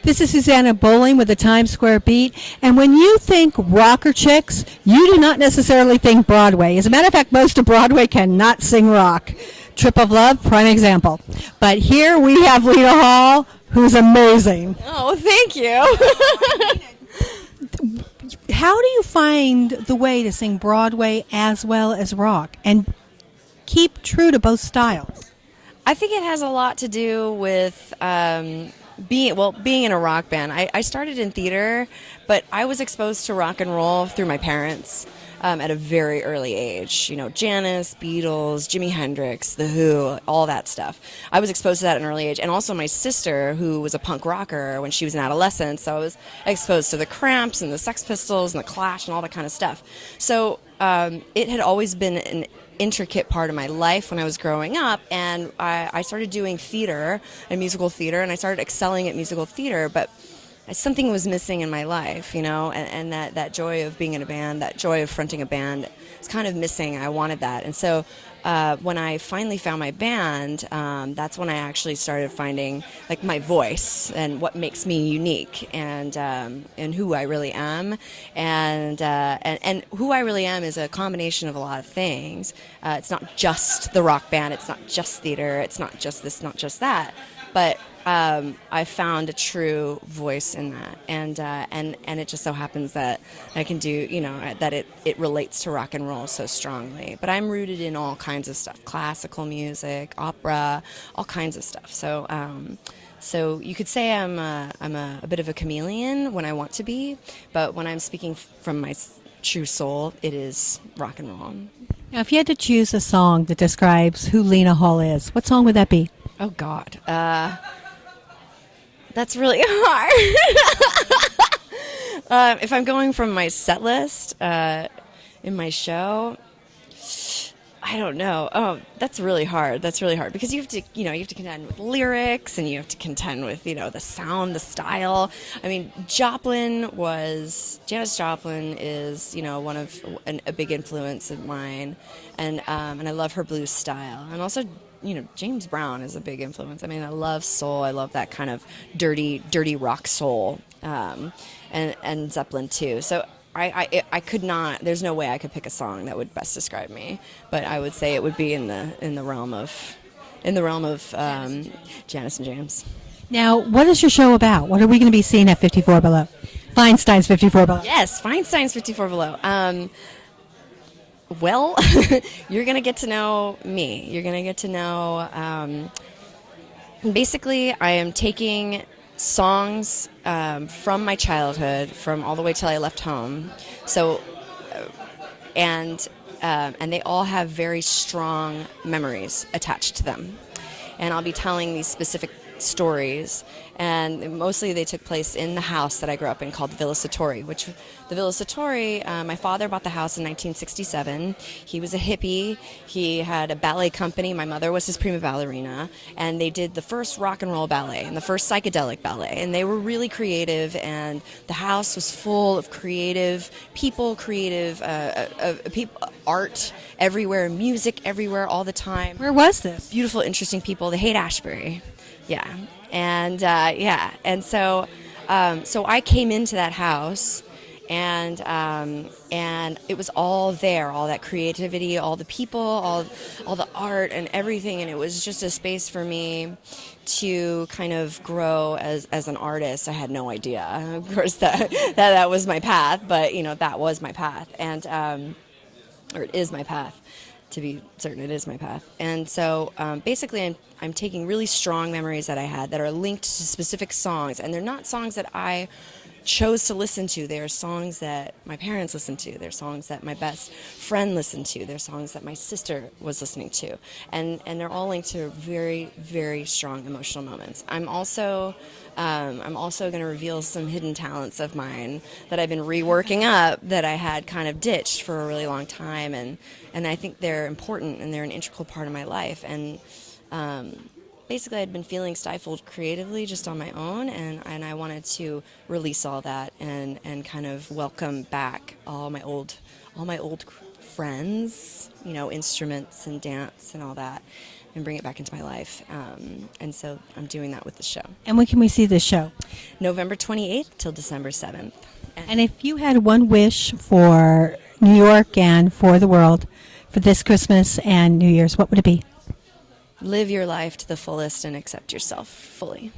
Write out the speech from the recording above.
This is Susanna Bowling with the Times Square Beat. And when you think rocker chicks, you do not necessarily think Broadway. As a matter of fact, most of Broadway cannot sing rock. Trip of Love, prime example. But here we have Lena Hall, who's amazing. Oh, thank you. How do you find the way to sing Broadway as well as rock and keep true to both styles? I think it has a lot to do with being in a rock band. I started in theater, but I was exposed to rock and roll through my parents at a very early age. You know, Janis, Beatles, Jimi Hendrix, The Who, all that stuff. I was exposed to that at an early age. And also my sister, who was a punk rocker when she was an adolescent, so I was exposed to the Cramps and the Sex Pistols and the Clash and all that kind of stuff. So it had always been an intricate part of my life when I was growing up, and I started doing theater and musical theater, and I started excelling at musical theater, but something was missing in my life, you know, and that joy of being in a band, that joy of fronting a band was kind of missing. I wanted that. And so when I finally found my band, that's when I actually started finding like my voice and what makes me unique, and who I really am, and who I really am is a combination of a lot of things. It's not just the rock band, it's not just theater, it's not just this, not just that, but I found a true voice in that, and it just so happens that I can do, you know, that it relates to rock and roll so strongly. But I'm rooted in all kinds of stuff: classical music, opera, all kinds of stuff. So so you could say I'm a bit of a chameleon when I want to be, but when I'm speaking from my true soul, it is rock and roll. Now, if you had to choose a song that describes who Lena Hall is, what song would that be? Oh God. That's really hard. If I'm going from my set list in my show, I don't know. Oh, that's really hard. That's really hard because you have to contend with lyrics, and you have to contend with, you know, the sound, the style. I mean, Janis Joplin is, you know, a big influence of mine, and I love her blues style, and also, you know, James Brown is a big influence. I mean, I love soul. I love that kind of dirty rock soul, and Zeppelin too. So I could not. There's no way I could pick a song that would best describe me. But I would say it would be in the realm of Janis and James. Now, what is your show about? What are we going to be seeing at 54 Below? Feinstein's 54 Below. Yes, Feinstein's 54 Below. Well, you're going to get to know me. You're going to get to know, basically, I am taking songs from my childhood, from all the way till I left home. So, and they all have very strong memories attached to them. And I'll be telling these specific stories, and mostly they took place in the house that I grew up in called Villa Satori, which the Villa Satori, my father bought the house in 1967. He was a hippie. He had a ballet company. My mother was his prima ballerina, and they did the first rock and roll ballet and the first psychedelic ballet, and they were really creative, and the house was full of creative people, art everywhere, music everywhere all the time. Where was this? Beautiful, interesting people. The Haight Ashbury. Yeah, and so I came into that house, and it was all there, all that creativity, all the people, all the art and everything, and it was just a space for me to kind of grow as an artist. I had no idea, of course, that was my path, but you know, that was my path, and or it is my path. To be certain, it is my path. And so basically I'm taking really strong memories that I had that are linked to specific songs, and they're not songs that I chose to listen to. They are songs that my parents listened to. They're songs that my best friend listened to. They're songs that my sister was listening to. And they're all linked to very, very strong emotional moments. I'm also going to reveal some hidden talents of mine that I've been reworking up that I had kind of ditched for a really long time, and I think they're important, and they're an integral part of my life. And basically, I'd been feeling stifled creatively just on my own, and I wanted to release all that and kind of welcome back all my old friends, you know, instruments and dance and all that. and bring it back into my life. And so I'm doing that with the show. And when can we see this show? November 28th till December 7th. And if you had one wish for New York and for the world for this Christmas and New Year's, what would it be? Live your life to the fullest and accept yourself fully.